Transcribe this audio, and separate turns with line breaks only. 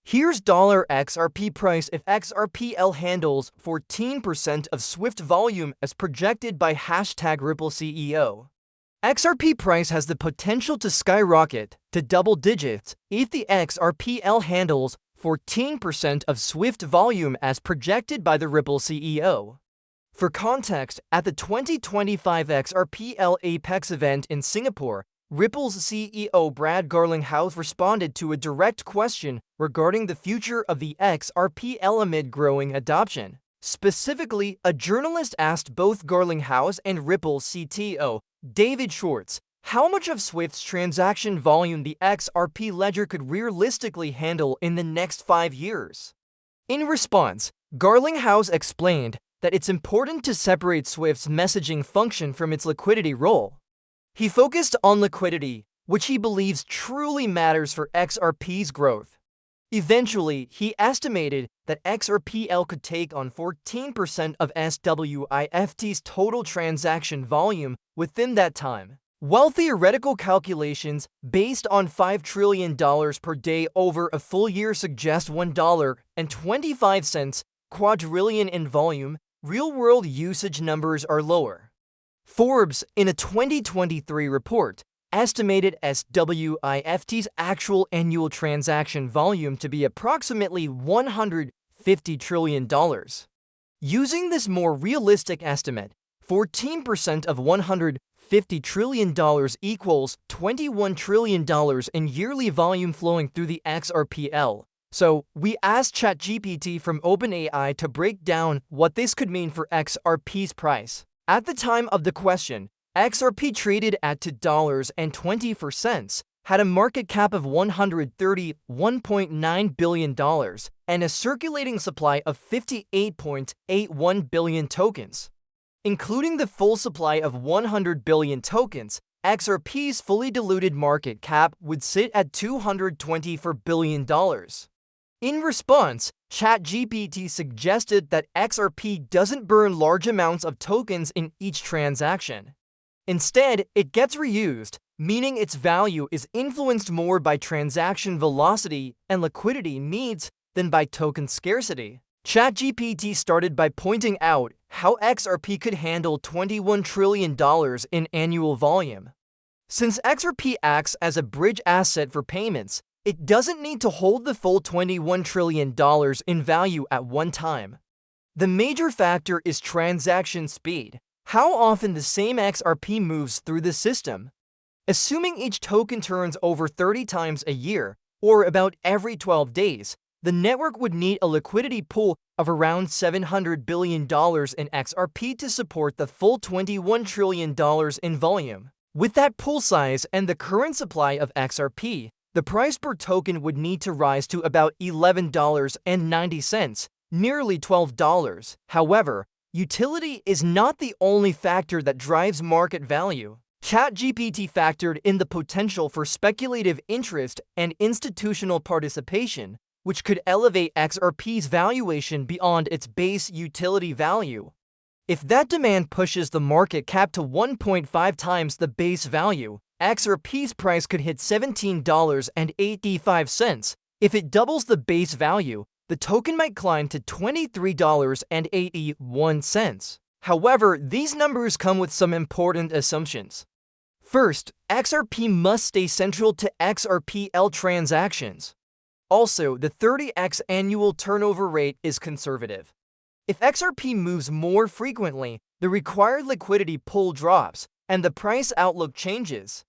Here's $XRP price if XRPL handles 14% of Swift volume as projected by #Ripple CEO. XRP price has the potential to skyrocket to double digits if the XRPL handles 14% of Swift volume as projected by the Ripple CEO. For context, at the 2025 XRPL Apex event in Singapore, Ripple's CEO Brad Garlinghouse responded to a direct question regarding the future of the XRPL amid growing adoption. Specifically, a journalist asked both Garlinghouse and Ripple CTO David Schwartz how much of Swift's transaction volume the XRP Ledger could realistically handle in the next 5 years. In response, Garlinghouse explained that it's important to separate Swift's messaging function from its liquidity role. He focused on liquidity, which he believes truly matters for XRP's growth. Eventually, he estimated that XRPL could take on 14% of SWIFT's total transaction volume within that time. While theoretical calculations based on $5 trillion per day over a full year suggest $1.25 quadrillion in volume, real-world usage numbers are lower. Forbes, in a 2023 report, estimated SWIFT's actual annual transaction volume to be approximately $150 trillion. Using this more realistic estimate, 14% of $150 trillion equals $21 trillion in yearly volume flowing through the XRPL. So, we asked ChatGPT from OpenAI to break down what this could mean for XRP's price. At the time of the question, XRP traded at $2.24, had a market cap of $131.9 billion, and a circulating supply of 58.81 billion tokens. Including the full supply of 100 billion tokens, XRP's fully diluted market cap would sit at $224 billion. In response, ChatGPT suggested that XRP doesn't burn large amounts of tokens in each transaction. Instead, it gets reused, meaning its value is influenced more by transaction velocity and liquidity needs than by token scarcity. ChatGPT started by pointing out how XRP could handle $21 trillion in annual volume. Since XRP acts as a bridge asset for payments, it doesn't need to hold the full $21 trillion in value at one time. The major factor is transaction speed, how often the same XRP moves through the system. Assuming each token turns over 30 times a year, or about every 12 days, the network would need a liquidity pool of around $700 billion in XRP to support the full $21 trillion in volume. With that pool size and the current supply of XRP, the price per token would need to rise to about $11.90, nearly $12. However, utility is not the only factor that drives market value. ChatGPT factored in the potential for speculative interest and institutional participation, which could elevate XRP's valuation beyond its base utility value. If that demand pushes the market cap to 1.5 times the base value, XRP's price could hit $17.85. If it doubles the base value, the token might climb to $23.81. However, these numbers come with some important assumptions. First, XRP must stay central to XRPL transactions. Also, the 30x annual turnover rate is conservative. If XRP moves more frequently, the required liquidity pool drops, and the price outlook changes.